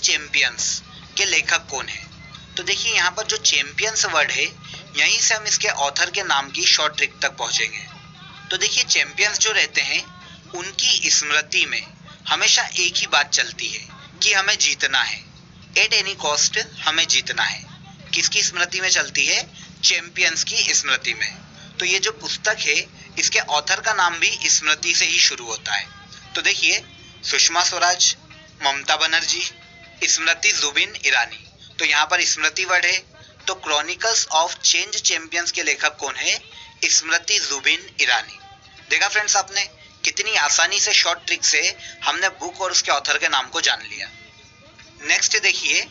Champions के लेखक कौन है? तो देखिए यहाँ पर जो चैंपियंस वर्ड है, यहीं से हम इसके ऑथर के नाम की शॉर्ट ट्रिक तक पहुंचेंगे। तो देखिए चैंपियंस जो रहते हैं, उनकी स्मृति में हमेशा एक ही बात चलती है कि हमें जीतना है, एट एनी कॉस्ट हमें जीतना है। किसकी स्मृति में चलती है? चैंपियंस की स्मृति में। तो ये जो पुस्तक है, इसके ऑथर का नाम भी स्मृति से ही शुरू होता है। तो देखिए, सुषमा स्वराज, ममता बनर्जी, स्मृति जुबिन ईरानी। तो यहाँ पर स्मृति वर्ड है, तो क्रॉनिकल्स ऑफ चेंज चैंपियंस के लेखक कौन है? स्मृति जुबिन ईरानी। देखा फ्रेंड्स आपने, कितनी आसानी से शॉर्ट ट्रिक से हमने बुक और उसके ऑथर के नाम को जान लिया। नेक्स्ट देखिए,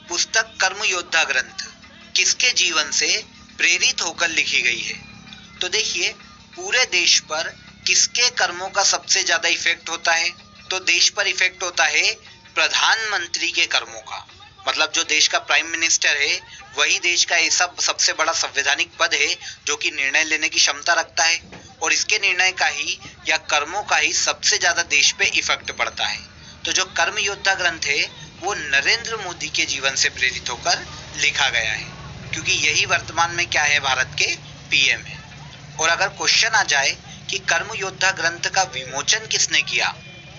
पुस्तक कर्म योद्धा ग्रंथ किसके जीवन से प्रेरित होकर लिखी गई है? तो देखिए, पूरे देश पर किसके कर्मों का सबसे ज्यादा इफेक्ट होता है? तो देश पर इफेक्ट होता है प्रधानमंत्री के कर्मों का। मतलब जो देश का प्राइम मिनिस्टर है, वही देश का ऐसा सबसे बड़ा संवैधानिक पद है जो कि निर्णय लेने की क्षमता रखता है, और इसके निर्णय का ही या कर्मों का ही सबसे ज्यादा देश पे इफेक्ट पड़ता है। तो जो कर्म योद्धा ग्रंथ है, वो नरेंद्र मोदी के जीवन से प्रेरित होकर लिखा गया है, क्योंकि यही वर्तमान में क्या है, भारत के पीएम है। और अगर क्वेश्चन आ जाए कि कर्म योद्धा ग्रंथ का विमोचन किसने किया,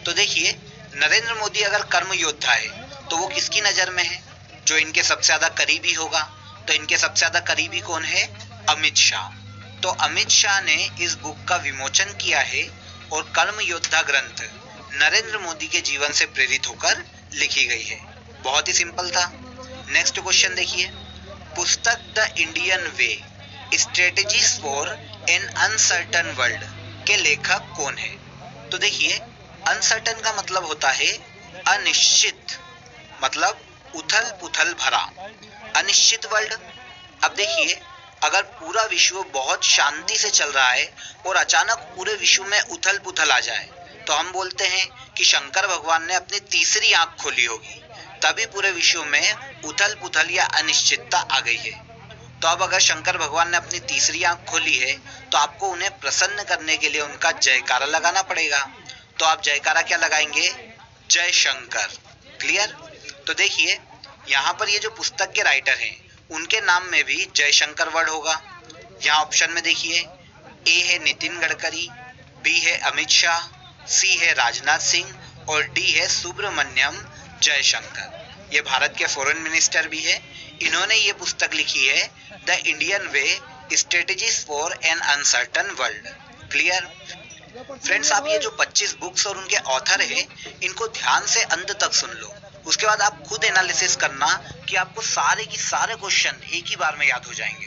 तो देखिए, नरेंद्र मोदी अगर कर्म योद्धा है तो वो किसकी नजर में है? जो इनके सबसे ज्यादा करीबी होगा। तो इनके सबसे ज्यादा करीबी कौन है? अमित शाह। तो अमित शाह ने इस बुक का विमोचन किया है, और कर्म योद्धा ग्रंथ नरेंद्र मोदी के जीवन से प्रेरित होकर लिखी गई है। बहुत ही सिंपल था। नेक्स्ट क्वेश्चन देखिए, पुस्तक the Indian way strategies for an uncertain world के लेखक कौन है? तो देखिए, अनसर्टन का मतलब होता है अनिश्चित, मतलब उथल पुथल भरा, अनिश्चित वर्ल्ड। अब देखिए, अगर पूरा विश्व बहुत शांति से चल रहा है और अचानक पूरे विश्व में उथल पुथल आ जाए, तो हम बोलते हैं कि शंकर भगवान ने अपनी तीसरी आंख खोली होगी, तभी पूरे विश्व में उथल पुथल या अनिश्चितता आ गई है। तो अब अगर शंकर भगवान ने अपनी तीसरी आंख खोली है, तो आपको उन्हें प्रसन्न करने के लिए उनका जयकारा लगाना पड़ेगा। तो आप जयकारा क्या लगाएंगे? जय शंकर। क्लियर? तो देखिए, यहाँ पर ये जो पुस्तक के राइटर हैं, उनके नाम में भी जयशंकर वर्ड होगा। यहाँ ऑप्शन में देखिए, ए है नितिन गडकरी, बी है अमित शाह, सी है राजनाथ सिंह और डी है सुब्रमण्यम जयशंकर। ये भारत के फॉरेन मिनिस्टर भी है। इन्होंने ये पुस्तक लिखी है, the Indian way strategies for an uncertain world. Clear? Friends, आप ये जो 25 बुक्स और उनके ऑथर हैं, इनको ध्यान से अंत तक सुन लो। उसके बाद आप खुद एनालिसिस करना कि आपको सारे की सारे क्वेश्चन एक ही बार में याद हो जाएंगे।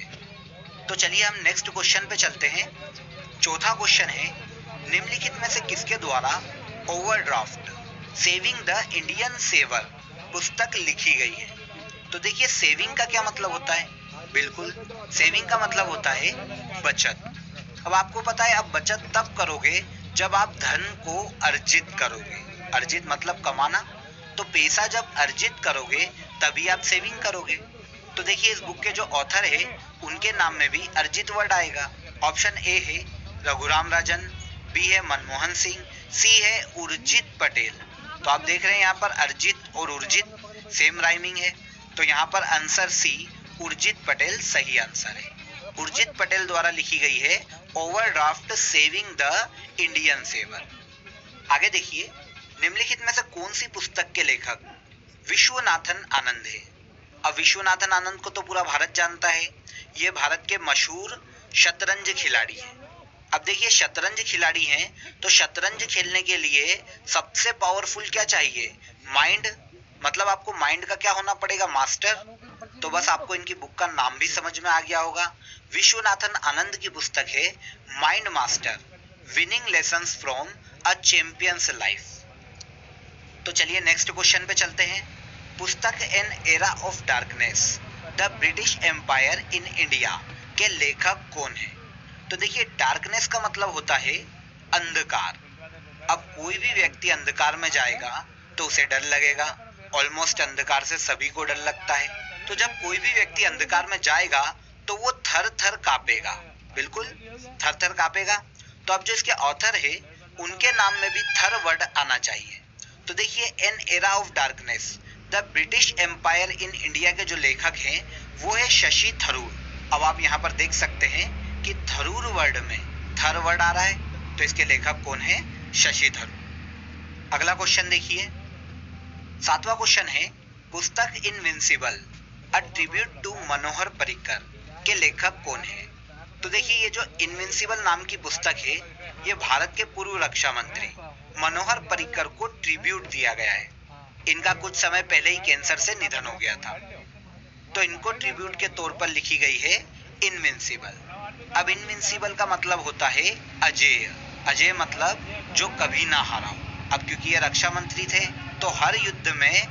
तो चलिए हम नेक्स्ट क्वेश्चन पे चलते हैं। चौथा क्वेश्चन है, निम्नलिखित में से किसके द्वारा overdraft saving the Indian saver पुस्तक लिखी गई है? तो देखिए, सेविंग का क्या मतलब होता है? बिल्कुल, सेविंग का मतलब होता है बचत। अब आपको पता है, अब बचत तब करोगे जब आप धन को अर्जित करोगे। अर्जित मतलब कमाना। तो पैसा जब अर्जित करोगे तभी आप सेविंग करोगे। तो देखिए, इस बुक के जो ऑथर है, उनके नाम में भी अर्जित वर्ड आएगा। ऑप्शन ए है रघुराम राजन, बी है मनमोहन सिंह, सी है उर्जित पटेल। तो आप देख रहे हैं यहाँ पर अर्जित और उर्जित सेम राइमिंग है। तो यहाँ पर आंसर सी उर्जित पटेल सही आंसर है। उर्जित पटेल द्वारा लिखी गई है overdraft saving the Indian saver. आगे देखिए, निम्नलिखित में से कौन सी पुस्तक के लेखक विश्वनाथन आनंद है? अब विश्वनाथन आनंद को तो पूरा भारत जानता है। ये भारत के मशहूर शतरंज खिलाड़ी हैं। अब देखिए, शतरंज खिलाड़ी हैं, तो शतरंज खेलने के लिए सबसे पावरफुल क्या चाहिए? माइंड। मतलब आपको माइंड का क्या होना पड़ेगा? मास्टर। तो बस आपको इनकी बुक का नाम भी समझ में आ गया होगा। विश्वनाथन आनंद की पुस्तक है mind master, winning lessons from a champion's life. तो चलिए नेक्स्ट क्वेश्चन पे चलते हैं। पुस्तक an era of darkness the British empire in India के लेखक कौन है? तो देखिए, डार्कनेस का मतलब होता है अंधकार। अब कोई भी व्यक्ति अंधकार में जाएगा तो उसे डर लगेगा। ऑलमोस्ट अंधकार से सभी को डर लगता है। तो जब कोई भी व्यक्ति अंधकार में जाएगा तो वो थर थर कांपेगा। बिल्कुल, थर थर कांपेगा। तो अब जो इसके ऑथर है, उनके नाम में भी थर वर्ड आना चाहिए। तो देखिए, an era of darkness the British empire in India के जो लेखक हैं वो है शशि थरूर। अब आप यहाँ पर देख सकते हैं कि थरूर वर्ड में थर वर्ड आ रहा है, तो इसके लेखक कौन है? शशि थरूर। अगला क्वेश्चन देखिए, 7वां क्वेश्चन है पुस्तक invincible a tribute to Manohar Parrikar के लेखक कौन है? तो देखिए ये जो इनविंसिबल नाम की पुस्तक है ये भारत के पूर्व रक्षा मंत्री मनोहर पर्रिकर को ट्रिब्यूट दिया गया है। इनका कुछ समय पहले ही कैंसर से निधन हो गया था, तो इनको ट्रिब्यूट के तौर पर लिखी गई है इनविंसिबल। अब इनविंसिबल का मतलब होता है अजेय। अजेय मतलब जो कभी ना हारा हो। अब क्योंकि ये रक्षा मंत्री थे तो हर युद्ध में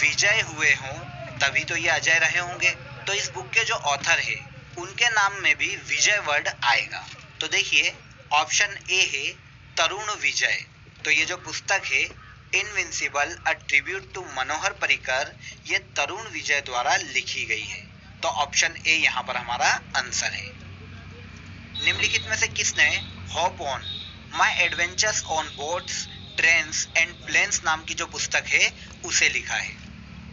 विजय हुए हों तभी तो ये अजय रहे होंगे। तो इस बुक के जो ऑथर है उनके नाम में भी विजय वर्ड आएगा। तो देखिए ऑप्शन ए है तरुण विजय। तो ये जो पुस्तक है invincible a tribute to Manohar Parrikar ये तरुण विजय द्वारा लिखी गई है। तो ऑप्शन ए यहाँ पर हमारा आंसर है। निम्नलिखित में से किसने hop on my adventures on boats trains and planes नाम की जो पुस्तक है उसे लिखा है?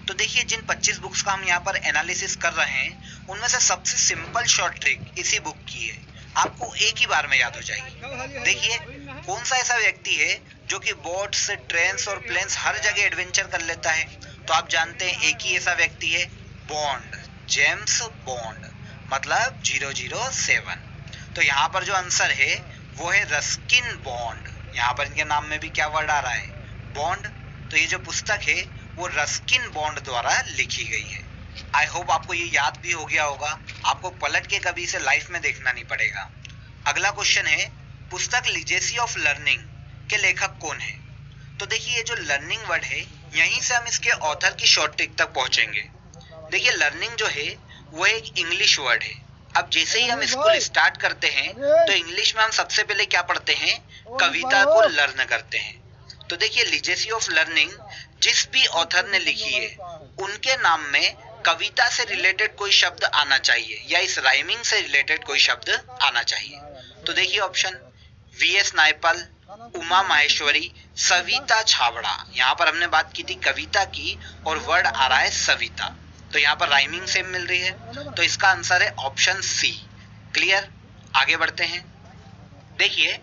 तो देखिए जिन 25 बुक्स का हम यहाँ पर एनालिसिस कर रहे हैं उनमें से सबसे सिंपल शॉर्ट ट्रिक इसी बुक की है, आपको एक ही बार में याद हो जाएगी। देखिए कौन सा ऐसा व्यक्ति है जो कि बोट्स ट्रेन्स और प्लेन्स हर जगह एडवेंचर कर लेता है? तो आप जानते हैं एक ही ऐसा व्यक्ति है, बॉन्ड, जेम्स बॉन्ड, मतलब 007। तो यहाँ पर जो आंसर है वो है रस्किन बॉन्ड। यहाँ पर इनके नाम में भी क्या वर्ड आ रहा है? बॉन्ड। तो ये जो पुस्तक है वो रस्किन बॉन्ड द्वारा लिखी गई है। आई होप आपको ये याद भी हो गया होगा, आपको पलट के कभी इसे लाइफ में देखना नहीं पड़ेगा। अगला क्वेश्चन है पुस्तक लिजेसी ऑफ लर्निंग के लेखक कौन है? तो देखिए ये जो लर्निंग वर्ड है यहीं से हम इसके ऑथर की शॉर्ट ट्रिक तक पहुंचेंगे। देखिए लर्निंग जो है वो एक इंग्लिश वर्ड है। अब जैसे ही हम स्कूल स्टार्ट करते हैं तो इंग्लिश में हम सबसे पहले क्या पढ़ते हैं? कविता को लर्न करते हैं। तो देखिए लिजेसी ऑफ लर्निंग जिस भी ऑथर ने लिखी है उनके नाम में कविता से रिलेटेड कोई शब्द आना चाहिए या इस राइमिंग से रिलेटेड कोई शब्द आना चाहिए। तो देखिए ऑप्शन वीएस नायपल, उमा माहेश्वरी, सविता छाबड़ा। यहाँ पर हमने बात की थी कविता की और वर्ड आ रहा है सविता, तो यहाँ पर राइमिंग सेम मिल रही है। तो इसका आंसर है ऑप्शन सी। क्लियर? आगे बढ़ते हैं। देखिए